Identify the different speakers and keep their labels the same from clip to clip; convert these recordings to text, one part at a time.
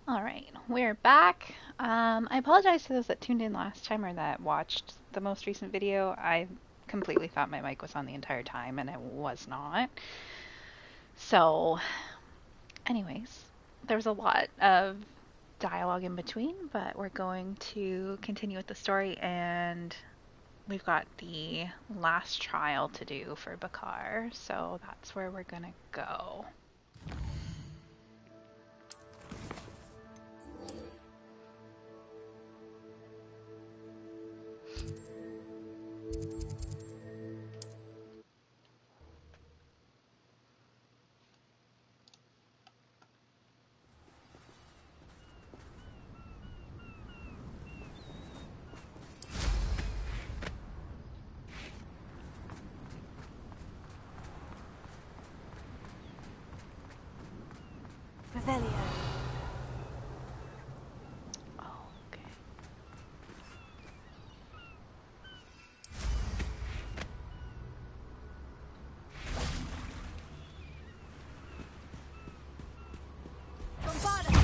Speaker 1: Alright, we're back. I apologize to those that tuned in last time or that watched the most recent video. I completely thought my mic was on the entire time and it was not. So, anyways, there was a lot of dialogue in between, but we're going to continue with the story and we've got the last trial to do for Bakar, so that's where we're gonna go.
Speaker 2: Revelio.
Speaker 1: Oh, okay.
Speaker 2: Bombarda.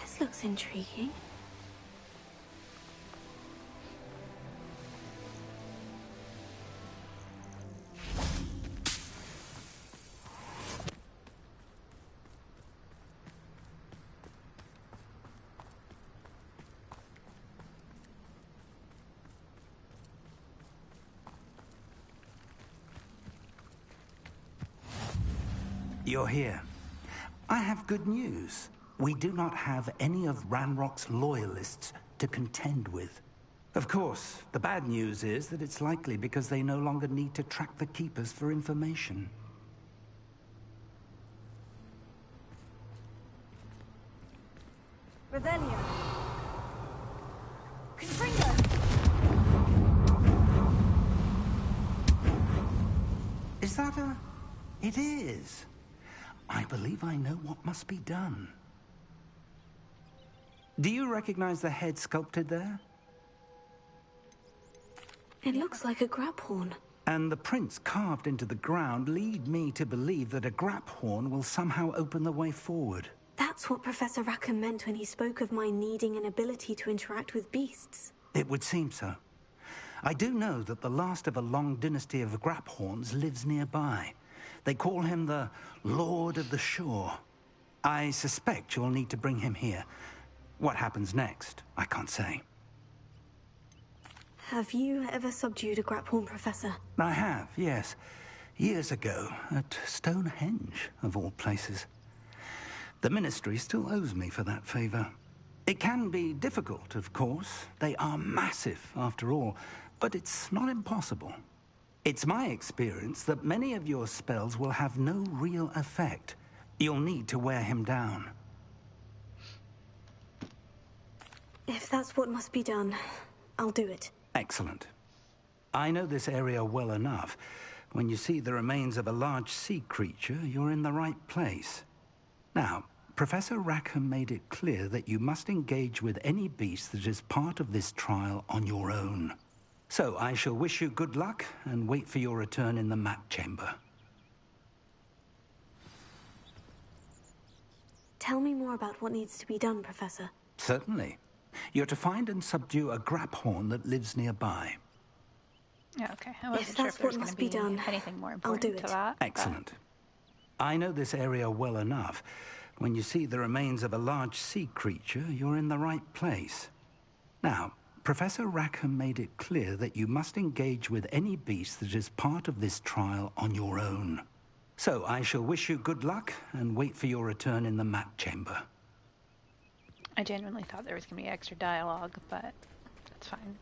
Speaker 2: This looks intriguing.
Speaker 3: You're here. I have good news. We do not have any of Ranrock's loyalists to contend with. Of course, the bad news is that it's likely because they no longer need to track the Keepers for information.
Speaker 2: Revelio. Confringo.
Speaker 3: Is that a... It is. I believe I know what must be done. Do you recognize the head sculpted there?
Speaker 2: It looks like a grab horn.
Speaker 3: And the prints carved into the ground lead me to believe that a grap horn will somehow open the way forward.
Speaker 2: That's what Professor Rackham meant when he spoke of my needing an ability to interact with beasts.
Speaker 3: It would seem so. I do know that the last of a long dynasty of grap horns lives nearby. They call him the Lord of the Shore. I suspect you'll need to bring him here. What happens next, I can't say.
Speaker 2: Have you ever subdued a grap horn, Professor?
Speaker 3: I have, yes. Years ago, at Stonehenge, of all places. The Ministry still owes me for that favor. It can be difficult, of course. They are massive, after all, but it's not impossible. It's my experience that many of your spells will have no real effect. You'll need to wear him down.
Speaker 2: If that's what must be done, I'll do it.
Speaker 3: Excellent. I know this area well enough. When you see the remains of a large sea creature, you're in the right place. Now, Professor Rackham made it clear that you must engage with any beast that is part of this trial on your own. So I shall wish you good luck and wait for your return in the map chamber.
Speaker 2: Tell me more about what needs to be done, Professor.
Speaker 3: Certainly. You're to find and subdue a grap horn that lives nearby.
Speaker 1: Yeah, okay. I wasn't
Speaker 2: If
Speaker 1: sure
Speaker 2: that's
Speaker 1: if there was
Speaker 2: what
Speaker 1: going
Speaker 2: must
Speaker 1: to
Speaker 2: be
Speaker 1: be
Speaker 2: done,
Speaker 1: anything more
Speaker 2: I'll do
Speaker 1: important to
Speaker 2: it.
Speaker 1: that.
Speaker 3: Excellent. I know this area well enough. When you see the remains of a large sea creature, you're in the right place. Now, Professor Rackham made it clear that you must engage with any beast that is part of this trial on your own. So I shall wish you good luck and wait for your return in the map chamber.
Speaker 1: I genuinely thought there was going to be extra dialogue, but that's fine.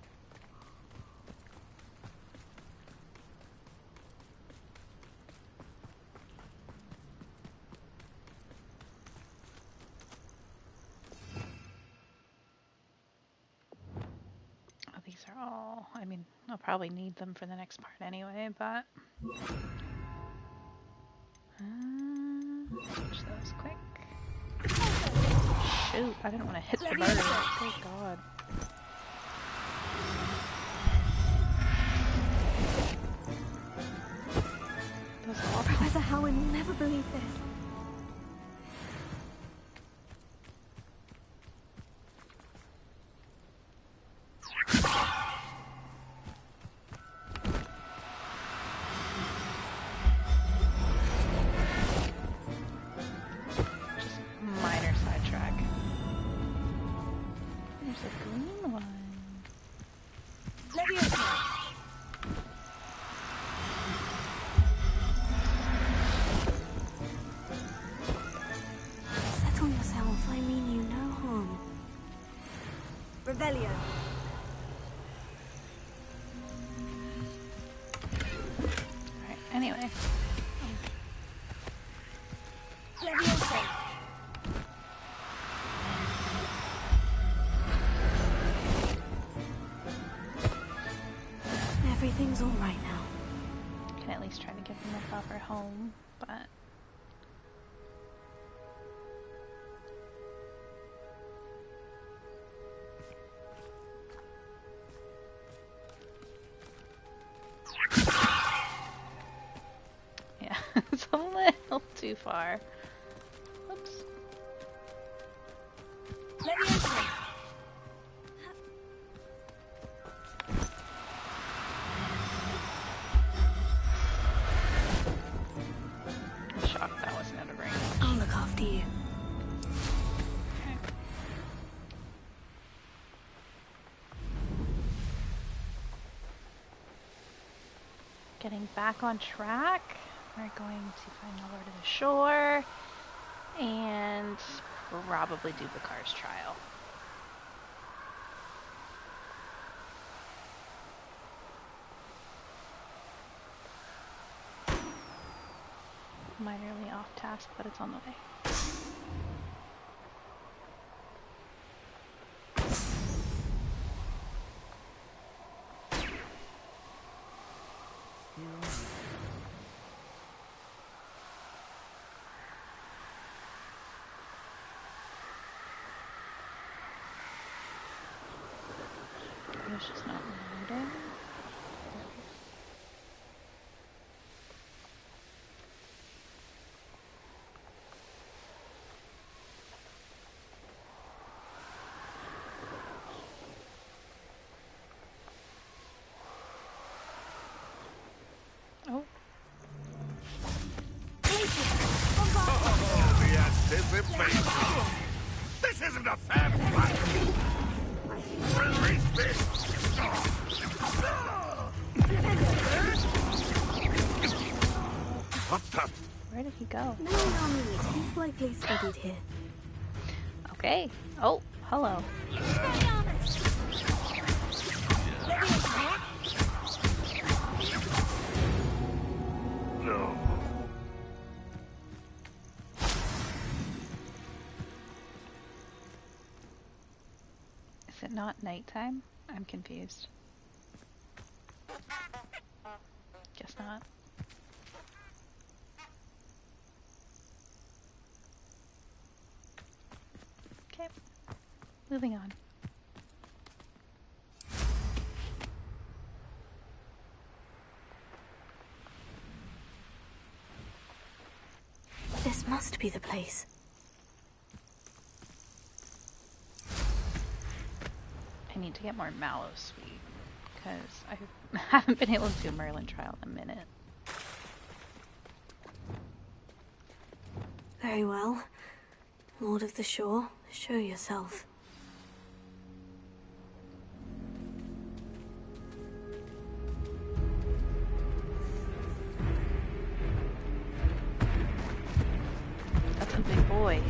Speaker 1: Oh, these are all... I mean, I'll probably need them for the next part anyway, but... Finish those quick. Shoot, I didn't want to hit the bird. Oh god.
Speaker 2: Professor Howard will never believe this.
Speaker 1: Anyway.
Speaker 2: Everything's all right now.
Speaker 1: Can at least try to give them a proper home, but... yeah, it's a little too far. Oops. I'm shocked that wasn't out of range.
Speaker 2: I'll look after you.
Speaker 1: Okay. Getting back on track. We're going to find the Lord of the Shore and probably do Bakar's trial. Minorly off task, but it's on the way. It's just not loading. Oh.
Speaker 4: Oh, the anticipation! This isn't a fair fight! Release me! What the?
Speaker 1: Where did he go?
Speaker 2: No, he's likely studied here.
Speaker 1: Okay. Oh, hello.
Speaker 4: No.
Speaker 1: Is it not nighttime? I'm confused. Guess not. Okay. Moving on.
Speaker 2: This must be the place.
Speaker 1: I need to get more mallow sweet because I haven't been able to do Merlin trial in a minute.
Speaker 2: Very well. Lord of the Shore, show yourself.
Speaker 1: That's a big boy.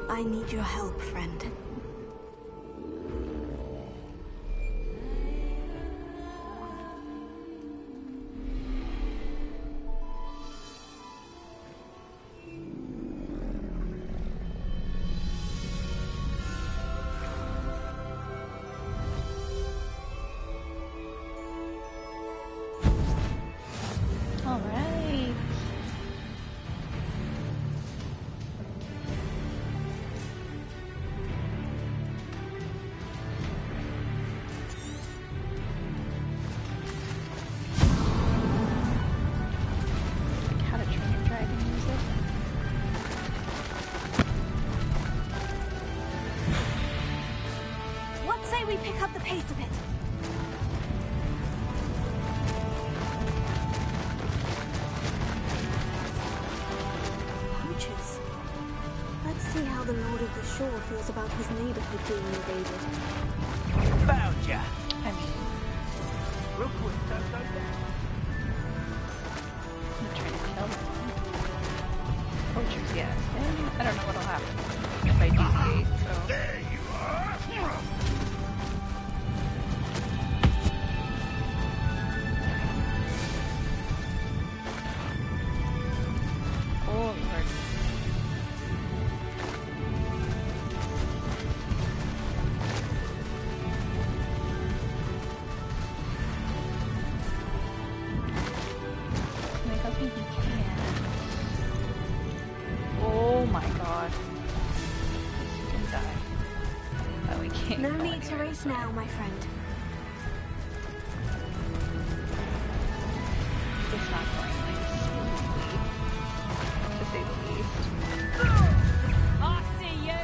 Speaker 2: I need your help, friend. pace a bit. Poachers. Let's see how the Lord of the Shore feels about his neighborhood being invaded.
Speaker 5: Found ya.
Speaker 1: I mean,
Speaker 5: Real quick, don't go down.
Speaker 1: I'm trying to kill them. Poachers, yes. I don't know what'll happen if I deviate, so...
Speaker 4: There you are!
Speaker 1: Oh, Lord. Like, I think he can. Oh my god. He can die. Oh, we can't
Speaker 2: No
Speaker 1: go
Speaker 2: need to
Speaker 1: anywhere.
Speaker 2: race now, my friend.
Speaker 1: It's not going like smoothly, to say the least.
Speaker 6: I see you.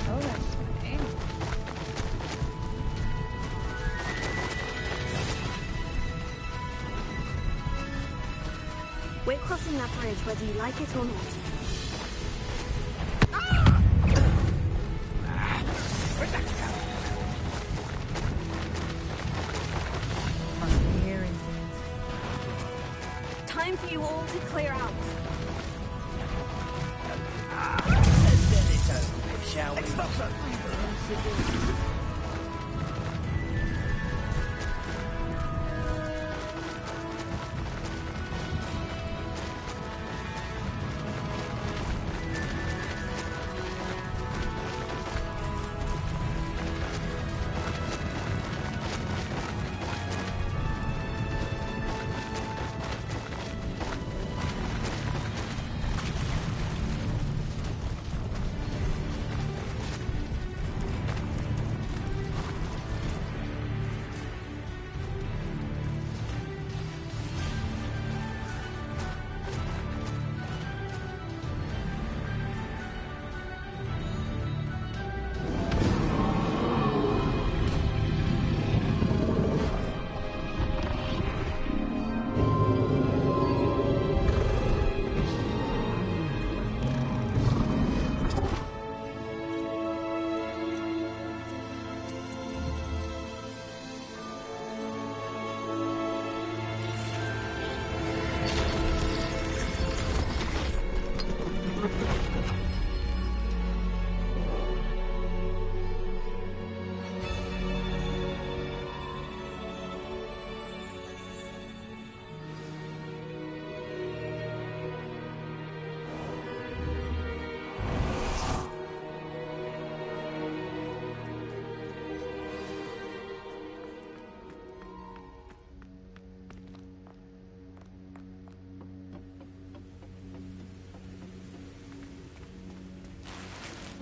Speaker 1: Oh, that's swimming.
Speaker 2: We're crossing that bridge whether you like it or not.
Speaker 6: I'm hearing things.
Speaker 2: Time for you all to clear out.
Speaker 5: Let's get this over with, shall we?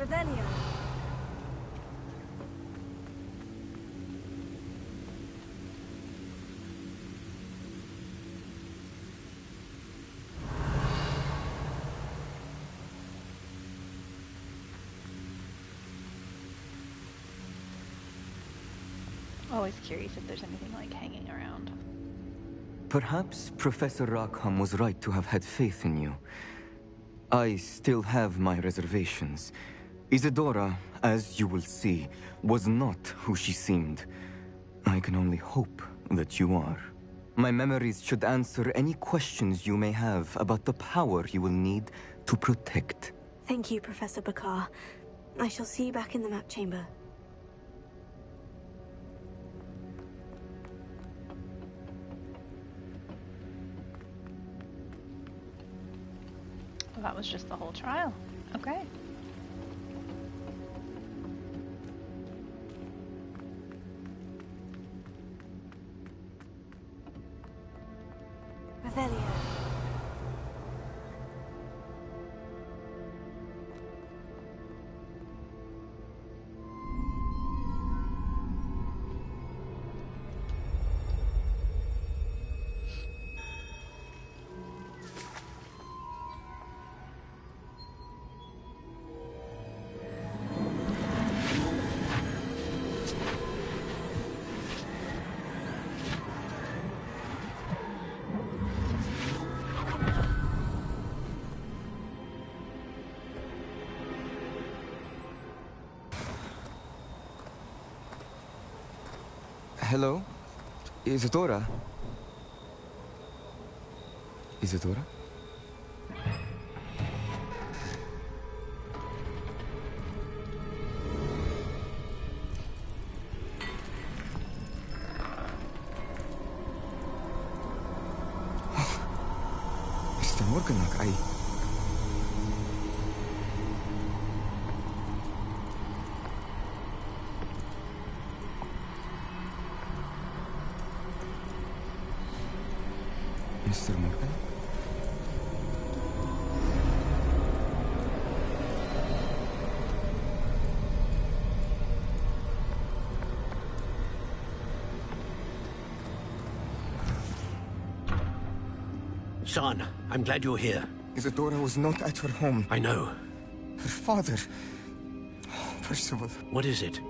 Speaker 2: Revelio.
Speaker 1: Always curious if there's anything like hanging around.
Speaker 7: Perhaps Professor Rackham was right to have had faith in you. I still have my reservations. Isadora, as you will see, was not who she seemed. I can only hope that you are. My memories should answer any questions you may have about the power you will need to protect.
Speaker 2: Thank you, Professor Bakar. I shall see you back in the map chamber.
Speaker 1: Well, that was just the whole trial. Okay.
Speaker 2: Revelio.
Speaker 7: Hello? Isadora? Isadora? Mr. Morganach, Mr. Morgan?
Speaker 8: Son, I'm glad you're here.
Speaker 7: Isadora was not at her home.
Speaker 8: I know.
Speaker 7: Her father... Percival.
Speaker 8: What is it?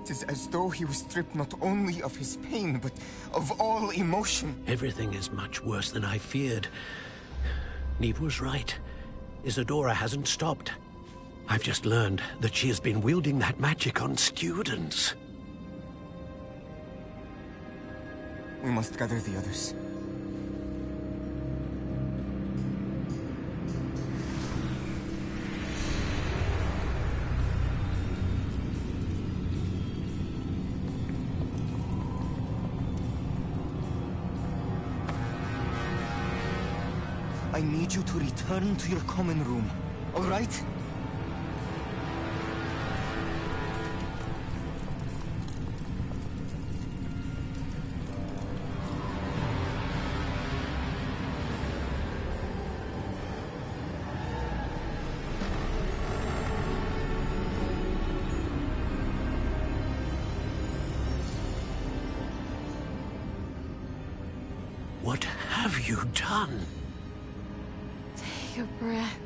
Speaker 7: It is as though he was stripped not only of his pain, but of all emotion.
Speaker 8: Everything is much worse than I feared. Neve was right. Isadora hasn't stopped. I've just learned that she has been wielding that magic on students.
Speaker 7: We must gather the others. I need you to return to your common room, all right?
Speaker 8: What have you done?
Speaker 6: Take a breath.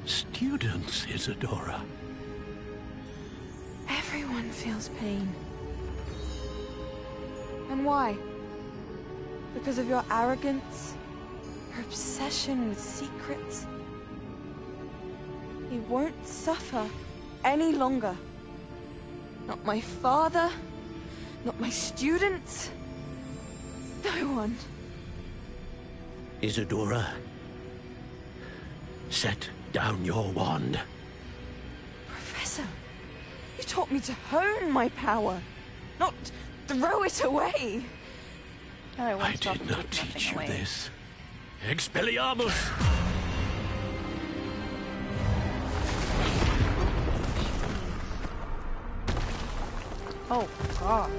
Speaker 8: Students, Isadora.
Speaker 6: Everyone feels pain. And why? Because of your arrogance? Your obsession with secrets? He won't suffer any longer. Not my father, not my students, no one.
Speaker 8: Isadora, set down your wand.
Speaker 6: Professor, you taught me to hone my power, not throw it away.
Speaker 8: I did not teach you this. Expelliarmus!
Speaker 1: Oh, God.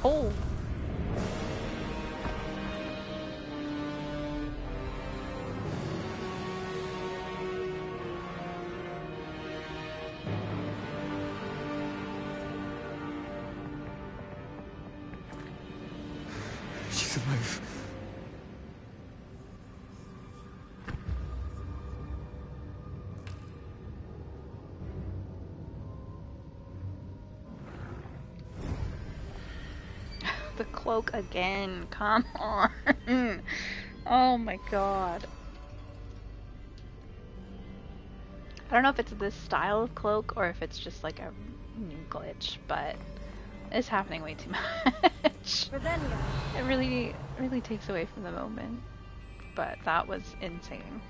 Speaker 1: Oh.
Speaker 7: She's alive.
Speaker 1: The cloak again. Come on. Oh my god. I don't know if it's this style of cloak or if it's just like a new glitch, but it's happening way too much. It really takes away from the moment. But that was insane.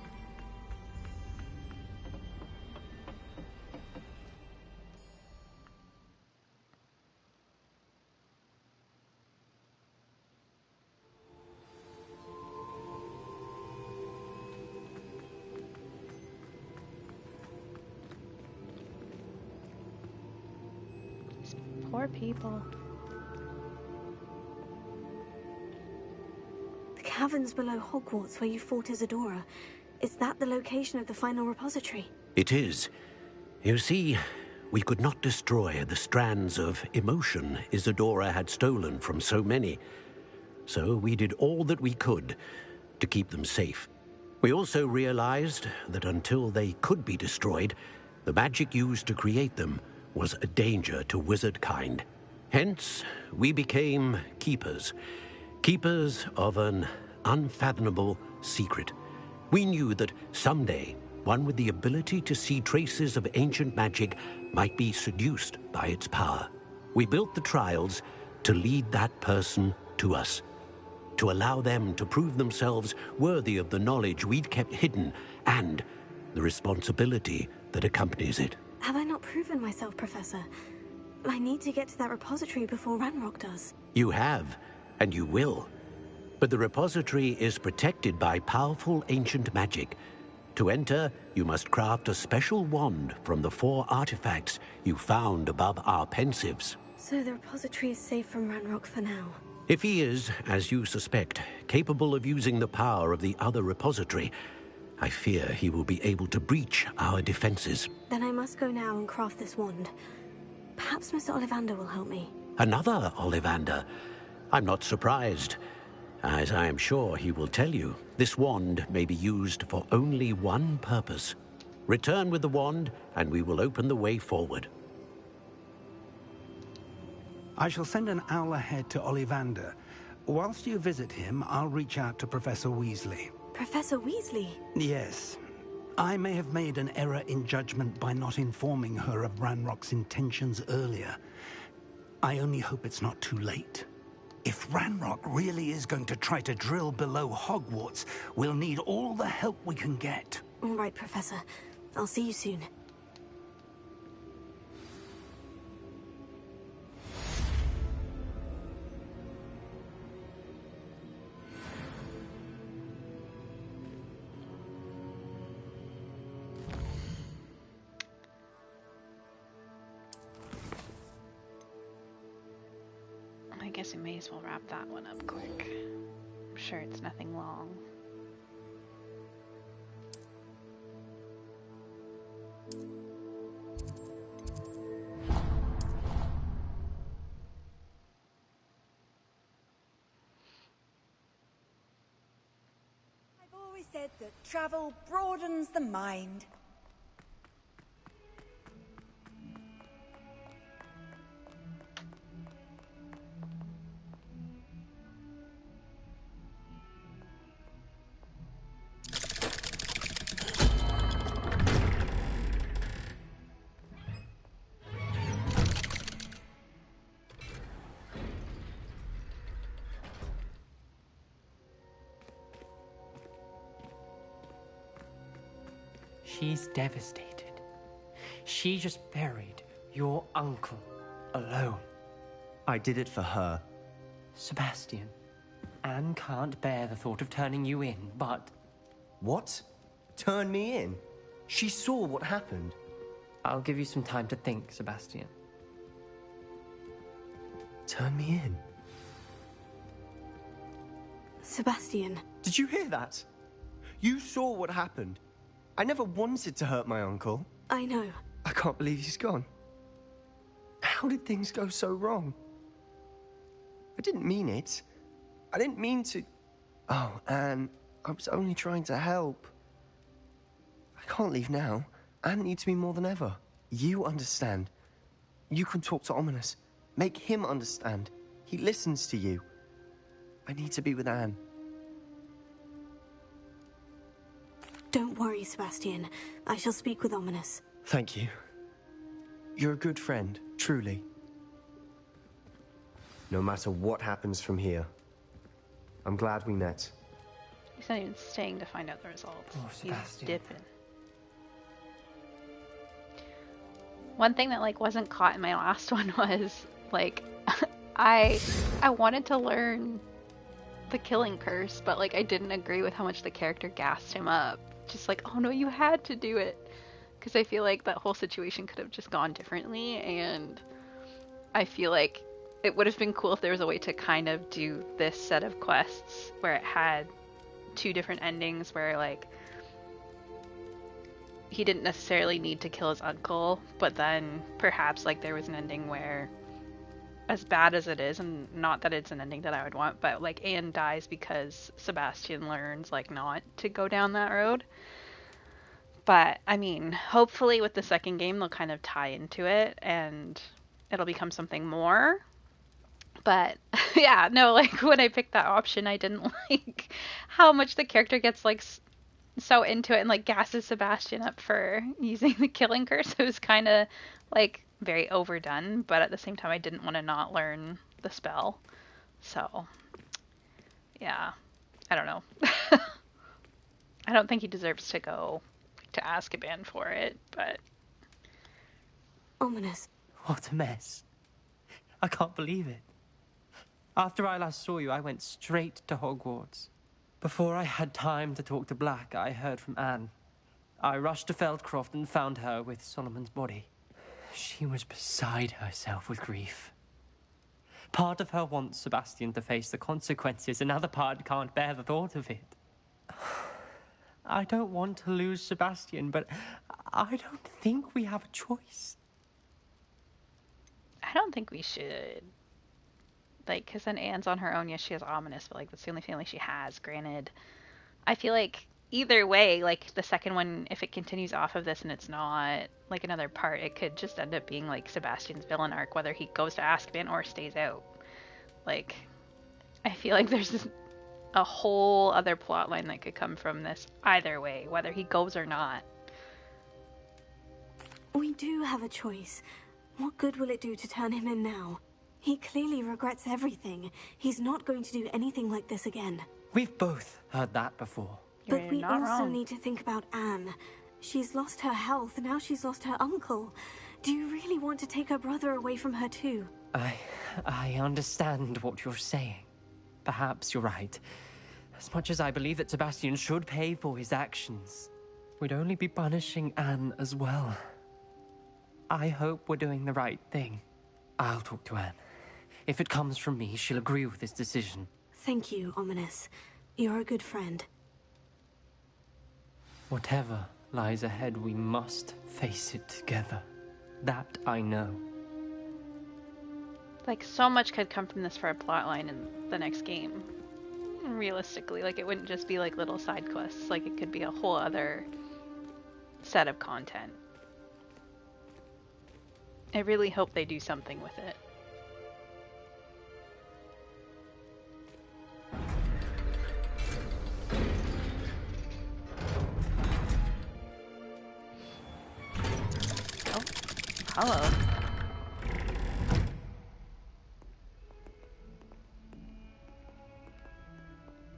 Speaker 1: Poor people.
Speaker 2: The caverns below Hogwarts where you fought Isadora. Is that the location of the final repository?
Speaker 8: It is. You see, we could not destroy the strands of emotion Isadora had stolen from so many. So we did all that we could to keep them safe. We also realized that until they could be destroyed, the magic used to create them was a danger to wizard kind. Hence, we became keepers. Keepers of an unfathomable secret. We knew that someday, one with the ability to see traces of ancient magic might be seduced by its power. We built the trials to lead that person to us, to allow them to prove themselves worthy of the knowledge we'd kept hidden and the responsibility that accompanies it.
Speaker 2: Have I not proven myself, Professor? I need to get to that repository before Ranrock does.
Speaker 8: You have, and you will. But the repository is protected by powerful ancient magic. To enter, you must craft a special wand from the 4 artifacts you found above our pensives.
Speaker 2: So the repository is safe from Ranrock for now.
Speaker 8: If he is, as you suspect, capable of using the power of the other repository, I fear he will be able to breach our defenses.
Speaker 2: Then I must go now and craft this wand. Perhaps Mr. Ollivander will help me.
Speaker 8: Another Ollivander? I'm not surprised. As I am sure he will tell you, this wand may be used for only one purpose. Return with the wand, and we will open the way forward.
Speaker 3: I shall send an owl ahead to Ollivander. Whilst you visit him, I'll reach out to Professor Weasley.
Speaker 2: Professor Weasley?
Speaker 3: Yes. I may have made an error in judgment by not informing her of Ranrock's intentions earlier. I only hope it's not too late. If Ranrock really is going to try to drill below Hogwarts, we'll need all the help we can get.
Speaker 2: All right, Professor. I'll see you soon.
Speaker 1: I guess we may as well wrap that one up quick. I'm sure it's nothing long.
Speaker 9: I've always said that travel broadens the mind.
Speaker 10: She's devastated. She just buried your uncle alone.
Speaker 11: I did it for her.
Speaker 10: Sebastian, Anne can't bear the thought of turning you in, but...
Speaker 11: What? Turn me in? She saw what happened.
Speaker 10: I'll give you some time to think, Sebastian.
Speaker 11: Turn me in?
Speaker 2: Sebastian.
Speaker 11: Did you hear that? You saw what happened. I never wanted to hurt my uncle.
Speaker 2: I know.
Speaker 11: I can't believe he's gone. How did things go so wrong? I didn't mean it. I didn't mean to... Oh, Anne, I was only trying to help. I can't leave now. Anne needs me more than ever. You understand. You can talk to Ominous. Make him understand. He listens to you. I need to be with Anne.
Speaker 2: Don't worry, Sebastian. I shall speak with Ominous.
Speaker 11: Thank you. You're a good friend, truly. No matter what happens from here, I'm glad we met.
Speaker 1: He's not even staying to find out the results.
Speaker 10: Oh,
Speaker 1: He's
Speaker 10: Sebastian.
Speaker 1: dipping. One thing that wasn't caught in my last one was I wanted to learn the killing curse, but I didn't agree with how much the character gassed him up. Just oh no, you had to do it. Because I feel like that whole situation could have just gone differently, and I feel like it would have been cool if there was a way to kind of do this set of quests where it had 2 different endings, where he didn't necessarily need to kill his uncle, but then perhaps like there was an ending where, as bad as it is, and not that it's an ending that I would want, but like Anne dies because Sebastian learns like not to go down that road. But I mean, hopefully with the second game they'll kind of tie into it and it'll become something more. But yeah, no, like when I picked that option, I didn't like how much the character gets like so into it and like gasses Sebastian up for using the killing curse. It was kind of like very overdone, but at the same time I didn't want to not learn the spell. So yeah, I don't know. I don't think he deserves to go to Azkaban for it, but
Speaker 2: Ominous.
Speaker 10: What a mess. I can't believe it. After I last saw you, I went straight to Hogwarts. Before I had time to talk to Black, I heard from Anne. I rushed to Feldcroft and found her with Solomon's body. She was beside herself with grief. Part of her wants Sebastian to face the consequences, another part can't bear the thought of it. I don't want to lose Sebastian, but I don't think we have a choice.
Speaker 1: I don't think we should. Like, because then Anne's on her own. Yes, she has Ominous, but like that's the only family she has. Granted, I feel like either way, like the second one, if it continues off of this and it's not like another part, it could just end up being like Sebastian's villain arc, whether he goes to Azkaban or stays out. Like, I feel like there's a whole other plot line that could come from this either way, whether he goes or not.
Speaker 2: We do have a choice. What good will it do to turn him in now? He clearly regrets everything. He's not going to do anything like this again.
Speaker 10: We've both heard that before.
Speaker 2: But
Speaker 1: You're
Speaker 2: we
Speaker 1: not
Speaker 2: also
Speaker 1: wrong.
Speaker 2: need to think about Anne. She's lost her health, now she's lost her uncle. Do you really want to take her brother away from her too?
Speaker 10: I understand what you're saying. Perhaps you're right. As much as I believe that Sebastian should pay for his actions, we'd only be punishing Anne as well. I hope we're doing the right thing. I'll talk to Anne. If it comes from me, she'll agree with this decision.
Speaker 2: Thank you, Ominous. You're a good friend.
Speaker 10: Whatever lies ahead, we must face it together. That I know.
Speaker 1: Like, so much could come from this for a plotline in the next game. Realistically, like, it wouldn't just be like little side quests. Like, it could be a whole other set of content. I really hope they do something with it. Oh, hello.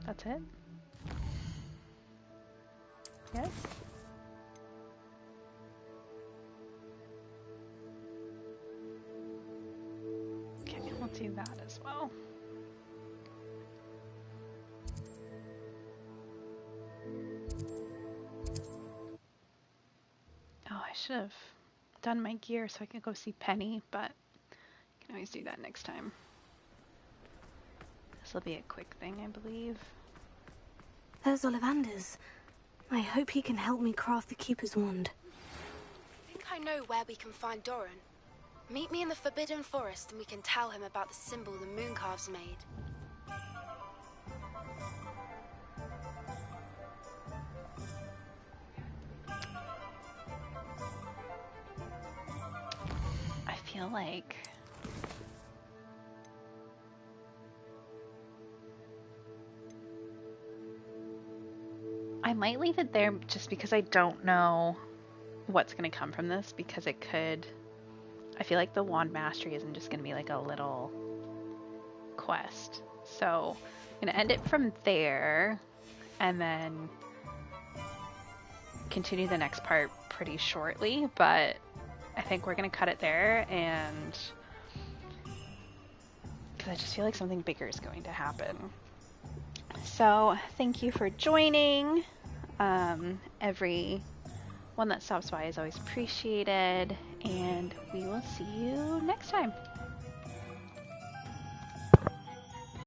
Speaker 1: That's it? Yes? Okay, we'll do that as well. Oh, I should have done my gear so I could go see Penny, but I can always do that next time. This will be a quick thing, I believe.
Speaker 2: There's Ollivanders. I hope he can help me craft the Keeper's Wand.
Speaker 12: I think I know where we can find Doran. Meet me in the Forbidden Forest and we can tell him about the symbol the Mooncalves made.
Speaker 1: I feel like I might leave it there just because I don't know what's going to come from this, because it could... I feel like the Wand Mastery isn't just going to be like a little quest. So I'm going to end it from there and then continue the next part pretty shortly, but I think we're going to cut it there, and because I just feel like something bigger is going to happen. So thank you for joining. Everyone that stops by is always appreciated, and we will see you next time.